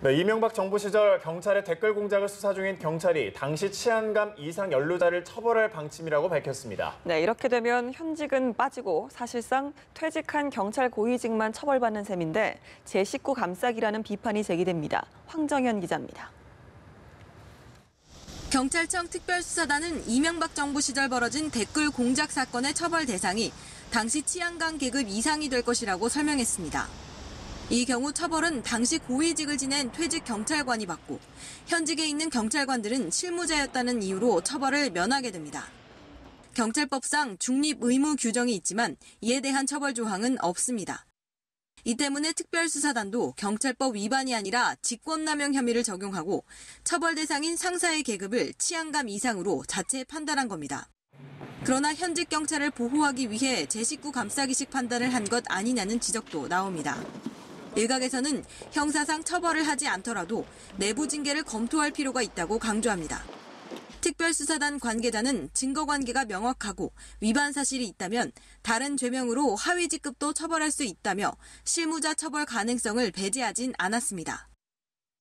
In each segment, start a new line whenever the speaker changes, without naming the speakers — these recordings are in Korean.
네, 이명박 정부 시절 경찰의 댓글 공작을 수사 중인 경찰이 당시 치안감 이상 연루자를 처벌할 방침이라고 밝혔습니다.
네, 이렇게 되면 현직은 빠지고 사실상 퇴직한 경찰 고위직만 처벌받는 셈인데 제19 감싸기라는 비판이 제기됩니다. 황정현 기자입니다.
경찰청 특별수사단은 이명박 정부 시절 벌어진 댓글 공작 사건의 처벌 대상이 당시 치안감 계급 이상이 될 것이라고 설명했습니다. 이 경우 처벌은 당시 고위직을 지낸 퇴직 경찰관이 받고 현직에 있는 경찰관들은 실무자였다는 이유로 처벌을 면하게 됩니다. 경찰법상 중립 의무 규정이 있지만 이에 대한 처벌 조항은 없습니다. 이 때문에 특별수사단도 경찰법 위반이 아니라 직권남용 혐의를 적용하고 처벌 대상인 상사의 계급을 치안감 이상으로 자체 판단한 겁니다. 그러나 현직 경찰을 보호하기 위해 제19 감싸기식 판단을 한 것 아니냐는 지적도 나옵니다. 일각에서는 형사상 처벌을 하지 않더라도 내부 징계를 검토할 필요가 있다고 강조합니다. 특별수사단 관계자는 증거관계가 명확하고 위반 사실이 있다면 다른 죄명으로 하위 직급도 처벌할 수 있다며 실무자 처벌 가능성을 배제하진 않았습니다.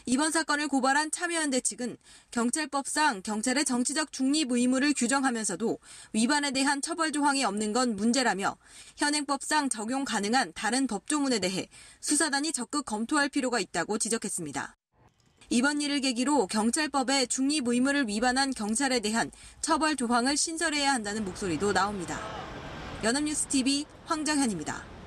이번 사건을 고발한 참여연대 측은 경찰법상 경찰의 정치적 중립 의무를 규정하면서도 위반에 대한 처벌 조항이 없는 건 문제라며 현행법상 적용 가능한 다른 법조문에 대해 수사단이 적극 검토할 필요가 있다고 지적했습니다. 이번 일을 계기로 경찰법의 중립 의무를 위반한 경찰에 대한 처벌 조항을 신설해야 한다는 목소리도 나옵니다. 연합뉴스 TV 황정현입니다.